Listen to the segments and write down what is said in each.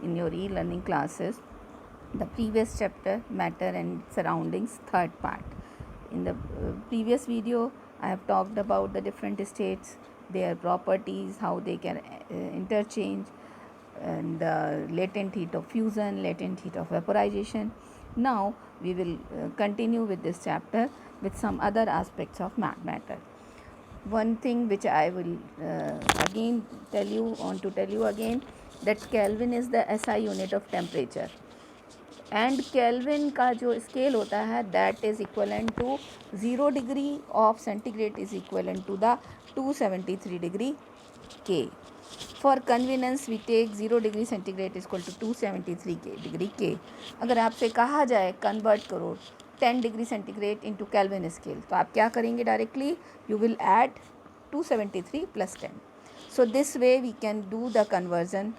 in your e-learning classes the previous chapter, matter and surroundings, third part. In the previous video I have talked about the different states, their properties, how they can interchange, and the latent heat of fusion, latent heat of vaporization. Now we will continue with this chapter with some other aspects of matter. One thing which I will again tell you again, that Kelvin is the SI unit of temperature, and kelvin का जो scale होता है that is equivalent to 0 degree of centigrade is equivalent to the 273 degree K. For convenience we take 0 degree centigrade is equal to 273 degree K. अगर आपसे कहा जाए convert करो 10 degree centigrade into kelvin scale, तो आप क्या करेंगे? Directly you will add 273 plus 10. So this way we can do the conversion.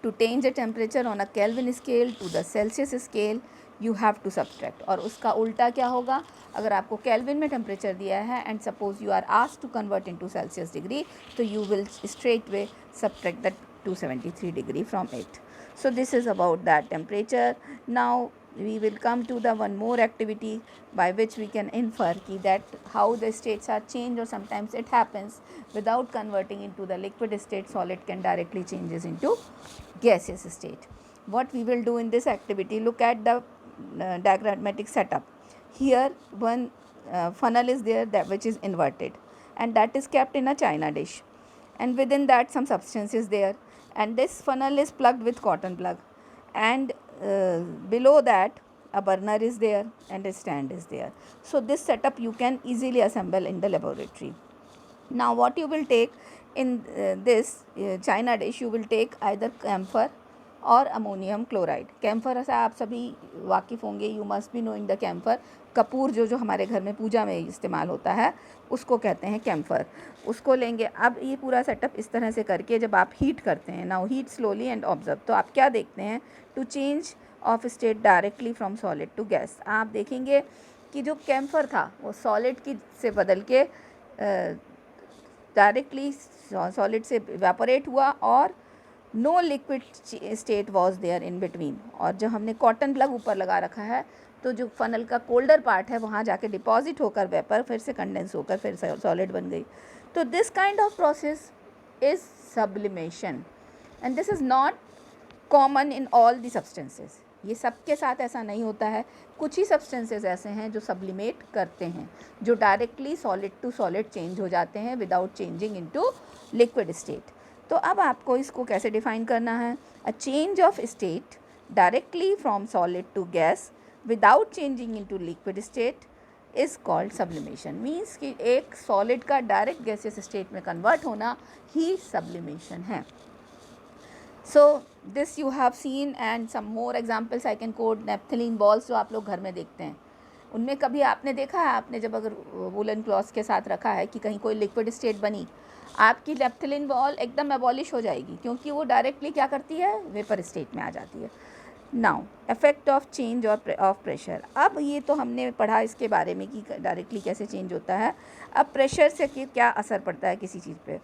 To change the temperature on a Kelvin scale to the Celsius scale, you have to subtract. और उसका उल्टा क्या होगा? अगर आपको केल्विन में टेम्परेचर दिया है and suppose you are asked to convert into Celsius degree, तो you will straight way subtract that 273 degree from it. So this is about that temperature. Now we will come to the one more activity by which we can infer that how the states are changed, or sometimes it happens without converting into the liquid state, solid can directly changes into gaseous state. What we will do in this activity, look at the diagrammatic setup. Here one funnel is there that which is inverted, and that is kept in a china dish, and within that some substance is there, and this funnel is plugged with cotton plug, and below that a burner is there and a stand is there. So this setup you can easily assemble in the laboratory. Now what you will take in this china dish, you will take either camphor और ammonium chloride. Camphor से आप सभी वाकिफ़ होंगे, you must be knowing the camphor. कपूर जो हमारे घर में पूजा में इस्तेमाल होता है उसको कहते हैं कैम्फर. उसको लेंगे. अब ये पूरा सेटअप इस तरह से करके जब आप हीट करते हैं, now heat slowly and observe, तो आप क्या देखते हैं? To change of state directly from solid to gas. आप देखेंगे कि जो कैम्फर था वो सॉलिड की से बदल के डायरेक्टली सॉलिड से इवेपोरेट हुआ और no liquid state was there in between. और जो हमने कॉटन प्लग ऊपर लगा रखा है, तो जो फनल का कोल्डर पार्ट है वहाँ जाके डिपॉजिट होकर वेपर फिर से कंडेंस होकर फिर सॉलिड बन गई. तो this kind of process is sublimation, and this is not common in all the substances. ये सबके साथ ऐसा नहीं होता है. कुछ ही सब्सटेंसेस ऐसे हैं जो सब्लिमेट करते हैं, जो directly solid to solid change हो जाते हैं without changing into liquid state. तो अब आपको इसको कैसे डिफाइन करना है? A change of state directly from solid to gas without changing into liquid state is called sublimation. Means कि एक सॉलिड का डायरेक्ट गैसियस स्टेट में कन्वर्ट होना ही सब्लिमेशन है. So this you have seen, and some more examples I can quote. Naphthalene balls जो आप लोग घर में देखते हैं, उनमें कभी आपने देखा है, आपने जब अगर वुलन क्लॉथ्स के साथ रखा है कि कहीं कोई लिक्विड स्टेट बनी, आपकी नेप्थलीन बॉल एकदम एबॉलिश हो जाएगी, क्योंकि वो डायरेक्टली क्या करती है? वेपर स्टेट में आ जाती है. Now effect of change of pressure. अब ये तो हमने पढ़ा इसके बारे में कि डायरेक्टली कैसे चेंज होता है. अब प्रेशर से क्या असर पड़ता है किसी चीज़ पे?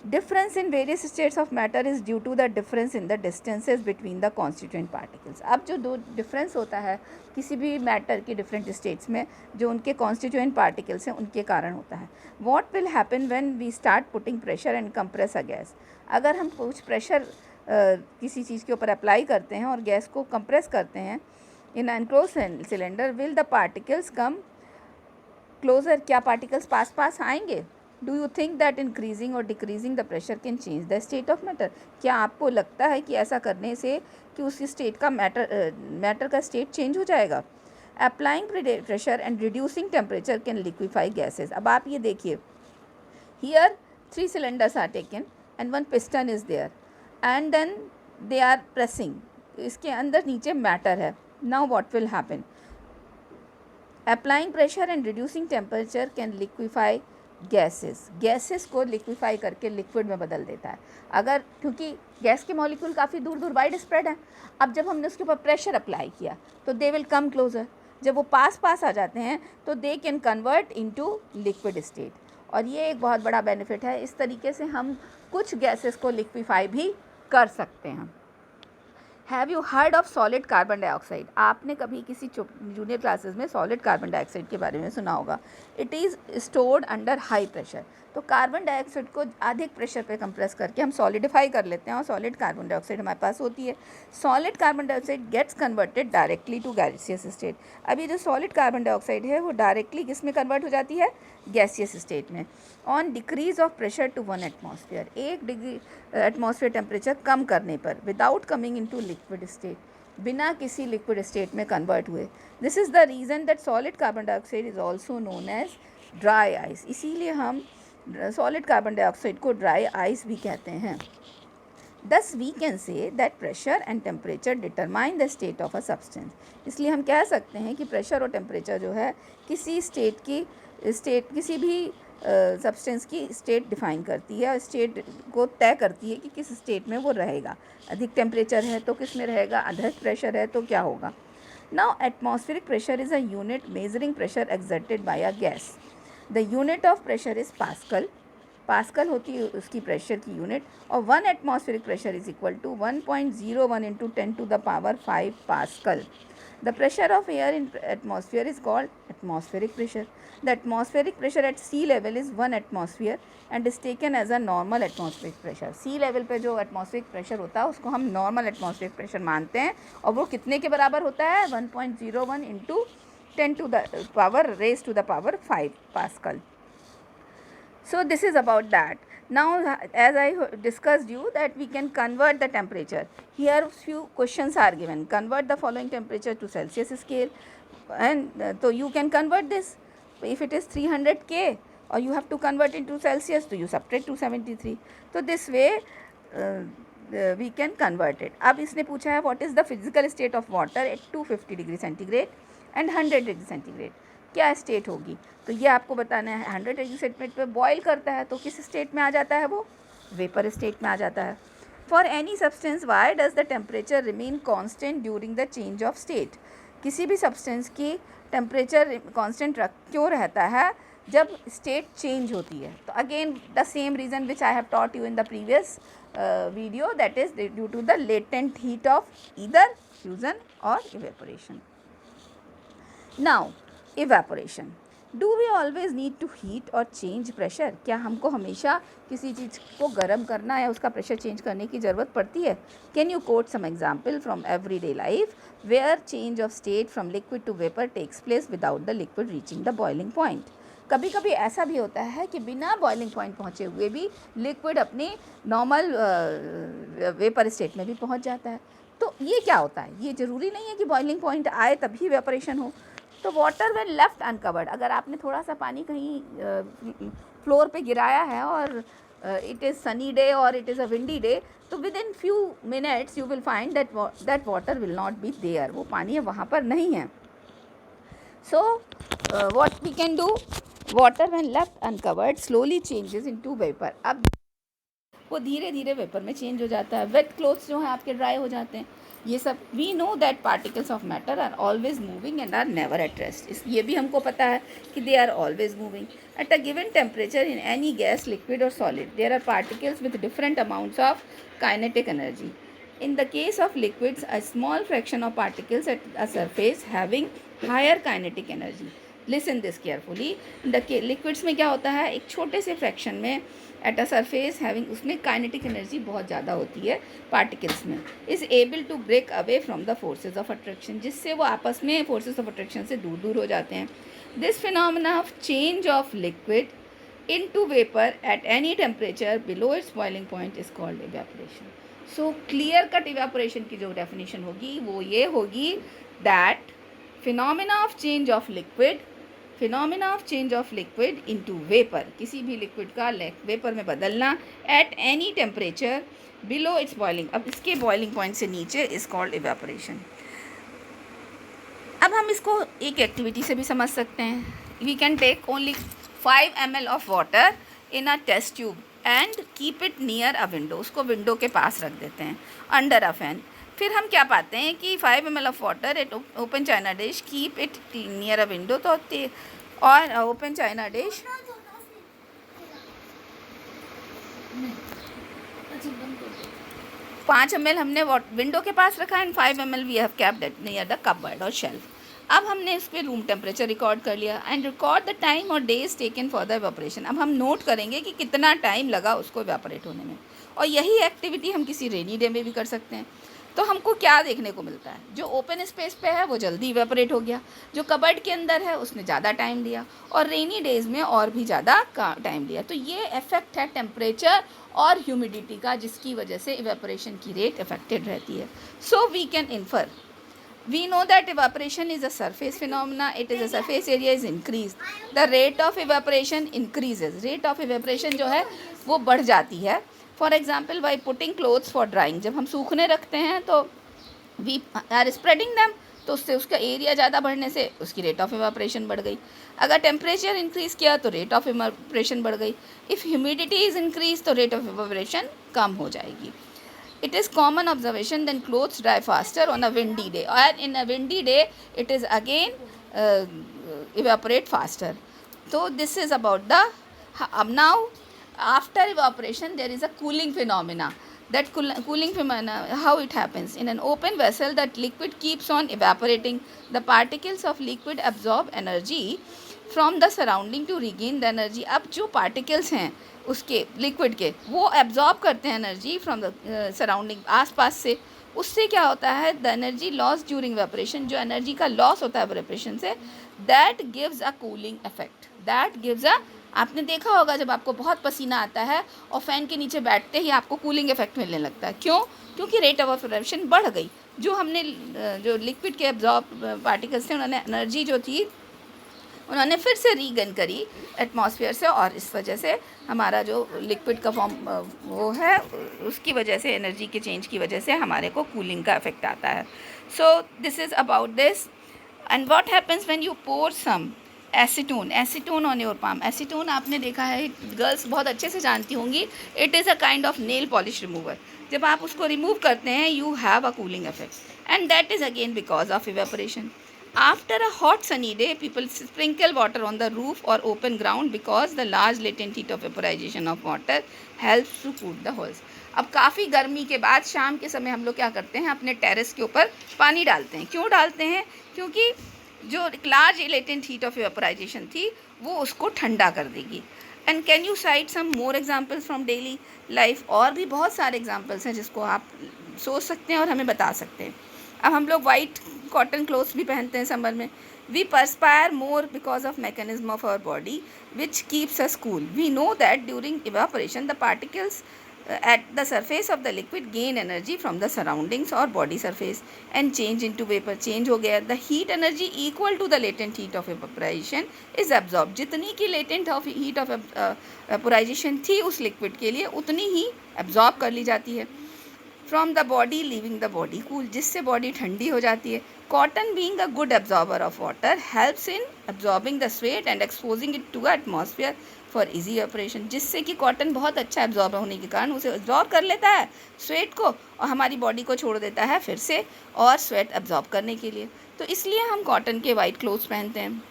Difference in various states of matter is due to the difference in the distances between the constituent particles. अब जो दो डिफरेंस होता है किसी भी मैटर की डिफरेंट स्टेट्स में, जो उनके कॉन्स्टिट्यूएंट पार्टिकल्स हैं उनके कारण होता है. What will happen when we start putting pressure and compress a gas. अगर हम कुछ प्रेशर किसी चीज़ के ऊपर अप्लाई करते हैं और गैस को कंप्रेस करते हैं in enclose cylinder, will the particles come closer. क्या पार्टिकल्स पास पास आएंगे? Do you think that increasing और decreasing the pressure can change the state of matter. क्या आपको लगता है कि ऐसा करने से कि उस स्टेट का मैटर का स्टेट चेंज हो जाएगा? Applying pressure and reducing temperature can liquefy gases. अब आप ये देखिए, here 3 cylinders are taken and 1 piston is there, and then they are pressing. इसके अंदर नीचे मैटर है. Now what will happen? Applying pressure and reducing temperature can liquefy gases को liquefy करके लिक्विड में बदल देता है. अगर क्योंकि गैस के मॉलिक्यूल काफ़ी दूर दूर वाइड स्प्रेड हैं, अब जब हमने उसके ऊपर प्रेशर अप्लाई किया तो दे विल कम क्लोजर. जब वो पास आ जाते हैं तो they can convert into liquid state. और ये एक बहुत बड़ा बेनिफिट है. इस तरीके से हम कुछ गैसेस को लिक्विफाई भी कर सकते हैं. Have you heard of solid carbon dioxide? आपने कभी किसी जूनियर क्लासेस में सॉलिड कार्बन डाइऑक्साइड के बारे में सुना होगा. It is stored under high pressure. तो कार्बन डाइऑक्साइड को अधिक प्रेशर पे कंप्रेस करके हम सॉलिडिफाई कर लेते हैं और सॉलिड कार्बन डाइऑक्साइड हमारे पास होती है. Solid carbon dioxide gets converted directly to gaseous state. अब ये जो सॉलिड कार्बन डाइऑक्साइड है वो डायरेक्टली किस में कन्वर्ट हो जाती है? गैसियस स्टेट में. On decrease of pressure to 1 atmosphere, 1 degree atmosphere temperature कम करने पर, without coming into liquid state, बिना किसी लिक्विड स्टेट में कन्वर्ट हुए. This is the reason that solid carbon dioxide is also known as dry ice. इसीलिए हम solid carbon dioxide को ड्राई आइस भी कहते हैं. Thus we can say that pressure and temperature determine the state of a substance. इसलिए हम कह सकते हैं कि प्रेशर और टेम्परेचर जो है किसी किसी भी सब्सटेंस की स्टेट डिफाइन करती है और स्टेट को तय करती है कि किस स्टेट में वो रहेगा. अधिक टेम्परेचर है तो किस में रहेगा, अधिक प्रेशर है तो क्या होगा. Now atmospheric pressure is a unit measuring pressure exerted by a gas. The unit of pressure is pascal. Pascal होती है उसकी प्रेशर की यूनिट. और 1 atmospheric pressure is equal to 1.01 into 10⁵ pascal. The pressure of air in atmosphere is called atmospheric pressure. The atmospheric pressure at sea level is 1 atmosphere and is taken as a normal atmospheric pressure. Sea level पे जो atmospheric pressure होता है उसको हम normal atmospheric pressure मानते हैं और वो कितने के बराबर होता है? 1.01 into 10⁵ pascal. So this is about that. Now as I discussed you that we can convert the temperature. Here few questions are given. Convert the following temperature to Celsius scale, and so you can convert this. If it is 300 K or you have to convert into Celsius, so you subtract 273. So this way we can convert it. अब इसने पूछा है what is the physical state of water at 250 degree centigrade and 100 degree centigrade. क्या state होगी? तो ये आपको बताना है. 100 डिग्री सेंटीग्रेड पे बॉयल करता है तो किस स्टेट में आ जाता है? वो वेपर स्टेट में आ जाता है. For any substance why does the temperature remain constant during the change of state. किसी भी सब्सटेंस की टेम्परेचर कांस्टेंट क्यों रहता है जब स्टेट चेंज होती है? तो again the same reason which I have taught you in the previous video, that is due to the latent heat of either fusion और evaporation. Now evaporation. Do we always need to heat और change pressure? क्या हमको हमेशा किसी चीज़ को गर्म करना या उसका प्रेशर चेंज करने की ज़रूरत पड़ती है? Can you quote some example from everyday life where change of state from liquid to vapour takes place without the liquid reaching the boiling point. कभी कभी ऐसा भी होता है कि बिना बॉइलिंग पॉइंट पहुँचे हुए भी लिक्विड अपनी नॉर्मल वेपर स्टेट में भी पहुँच जाता है. तो ये क्या होता है? ये ज़रूरी नहीं है कि बॉइलिंग पॉइंट आए तभी वेपरेशन हो. तो वाटर व्हेन लेफ्ट अनकवर्ड, अगर आपने थोड़ा सा पानी कहीं फ्लोर पे गिराया है और इट इज़ सनी डे और it is a windy day, तो within few minutes you will find that water will not be there. वो पानी वहाँ पर नहीं है. So what we can do, water when left uncovered slowly changes into vapour. अब वो धीरे धीरे वेपर में चेंज हो जाता है. वेट क्लोथ्स जो हैं आपके ड्राई हो जाते हैं. ये सब we know that particles of matter are always moving and are never at rest. ये भी हमको पता है कि they are always moving. At a given temperature in any gas, liquid और solid there are particles with different amounts of kinetic energy. In the case of liquids, a small fraction of particles at a surface having higher kinetic energy. Listen this carefully. In the liquids में क्या होता है? एक छोटे से fraction में at a surface having, उसमें kinetic energy बहुत ज़्यादा होती है पार्टिकल्स में, is able to break away from the forces of attraction, जिससे वो आपस में forces of attraction से दूर दूर हो जाते हैं. This phenomena of change of liquid into vapor at any temperature below its boiling point is called evaporation. So clear cut evaporation की जो डेफिनेशन होगी वो ये होगी that phenomena of change of liquid into vapour, किसी भी liquid का vapour में बदलना at any temperature below it's boiling, अब इसके बॉइलिंग पॉइंट से नीचे इज कॉल्ड इवेपोरेशन. अब हम इसको एक एक्टिविटी से भी समझ सकते हैं. We can take only 5 ml of water in a test tube and keep it near a window. उसको विंडो के पास रख देते हैं अंडर अ फैन. फिर हम क्या पाते हैं कि 5 ml of water at open china dish, keep it near a window. तो और ओपन चाइना डिश 5 ml हमने विंडो के पास रखा and 5 ml we have kept it near the cupboard और शेल्फ. अब हमने इस पर रूम टेम्परेचर रिकॉर्ड कर लिया एंड रिकॉर्ड द टाइम और days taken for the evaporation. अब हम नोट करेंगे कि कितना टाइम लगा उसको इवेपोरेट होने में. और यही एक्टिविटी हम किसी रेनी डे में भी कर सकते हैं. तो हमको क्या देखने को मिलता है, जो ओपन स्पेस पे है वो जल्दी इवेपोरेट हो गया, जो कबर्ड के अंदर है उसने ज़्यादा टाइम लिया, और रेनी डेज़ में और भी ज़्यादा टाइम लिया. तो ये इफेक्ट है टेम्परेचर और ह्यूमिडिटी का, जिसकी वजह से इवेपोरेशन की रेट अफेक्टेड रहती है. So we can infer, we know that evaporation is a surface phenomena. It is a surface area is increased, the rate of evaporation increases. rate of evaporation जो है वो बढ़ जाती है. For example by putting clothes for drawing, जब हम सूखने रखते हैं तो वी आर स्प्रेडिंग दैम, तो उससे उसका एरिया ज़्यादा बढ़ने से उसकी रेट ऑफ इवेपोरेशन बढ़ गई. अगर टेम्परेचर इंक्रीज़ किया तो रेट ऑफ इवेपोरेशन बढ़ गई. इफ़ ह्यूमिडिटी इज़ इंक्रीज तो रेट ऑफ इवेपोरेशन कम हो जाएगी. It is common observation then clothes dry faster on a windy day, or in a windy day it is again evaporate faster. So this is about the now after evaporation there is a cooling phenomena. That cooling phenomena, how it happens? In an open vessel that liquid keeps on evaporating. The particles of liquid absorb energy from the surrounding to regain the energy. अब जो particles हैं उसके liquid के, वो absorb करते हैं energy from the surrounding, आसपास से. उससे क्या होता है, द एनर्जी लॉस ड्यूरिंग वेपरेशन, जो एनर्जी का लॉस होता है वेपरेशन से, that gives a cooling effect. That gives a, आपने देखा होगा जब आपको बहुत पसीना आता है और फैन के नीचे बैठते ही आपको कूलिंग इफेक्ट मिलने लगता है. क्यों? क्योंकि रेट ऑफ इवेपोरेशन बढ़ गई. जो हमने जो लिक्विड के एब्जॉर्ब पार्टिकल्स थे उन्होंने एनर्जी जो थी उन्होंने फिर से रीगेन करी एटमॉस्फेयर से, और इस वजह से हमारा जो लिक्विड का फॉर्म वो है उसकी वजह से, एनर्जी के चेंज की वजह से हमारे को कूलिंग का इफेक्ट आता है. So this is about this. And what happens when you pour some acetone on your palm. Acetone आपने देखा है, गर्ल्स बहुत अच्छे से जानती होंगी. It is a kind of nail polish remover. जब आप उसको रिमूव करते हैं you have a cooling effect and that is again because of evaporation. After a hot sunny day, people sprinkle water on the roof or open ground because the large latent heat of vaporization of water helps to cool the holes. अब काफ़ी गर्मी के बाद शाम के समय हम लोग क्या करते हैं, अपने टेरेस के ऊपर पानी डालते हैं. क्यों डालते हैं? क्योंकि जो large latent heat of vaporisation थी वो उसको ठंडा कर देगी. And can you cite some more examples from daily life? और भी बहुत सारे एग्जाम्पल्स हैं जिसको आप सोच सकते हैं और हमें बता सकते हैं. अब हम लोग वाइट कॉटन क्लोथ्स भी पहनते हैं समर में. We perspire more because of mechanism of our body which keeps us cool. We know that during evaporation the particles at the surface of the liquid gain energy from the surroundings or body surface and change into vapor. change हो गया. the heat energy equal to the latent heat of evaporation is absorbed. जितनी की latent of heat of vaporization थी उस liquid के लिए उतनी ही absorb कर ली जाती है from the body, leaving the body cool, जिससे body ठंडी हो जाती है. Cotton being a good absorber of water helps in absorbing the sweat and exposing it to atmosphere for easy evaporation. जिससे कि कॉटन बहुत अच्छा एब्जॉर्ब होने के कारण उसे एब्जॉर्ब कर लेता है स्वेट को और हमारी बॉडी को छोड़ देता है फिर से और स्वेट एब्जॉर्ब करने के लिए. तो इसलिए हम कॉटन के वाइट क्लोथ्स पहनते हैं.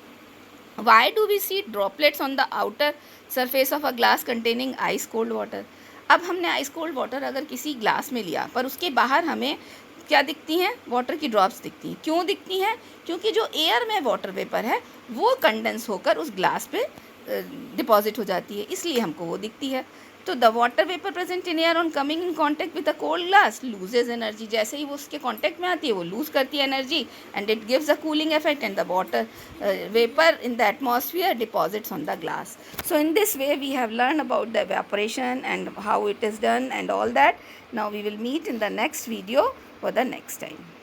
Why do we see droplets on the outer surface of a glass containing ice cold water? अब हमने आइस कोल्ड वाटर अगर किसी ग्लास में लिया पर उसके बाहर हमें क्या दिखती हैं, वाटर की ड्रॉप्स दिखती हैं. क्यों दिखती हैं? क्योंकि जो एयर में वाटर वेपर है वो कंडेंस होकर उस ग्लास पे डिपॉजिट हो जाती है, इसलिए हमको वो दिखती है. तो the water vapour present in air on coming in contact with a cold glass loses energy. जैसे ही वो उसके कॉन्टैक्ट में आती है वो लूज़ करती है energy and it gives a cooling effect and the water vapour in the atmosphere deposits on the glass. So in this way we have learn about the evaporation and how it is done and all that. Now we will meet in the next video for the next time.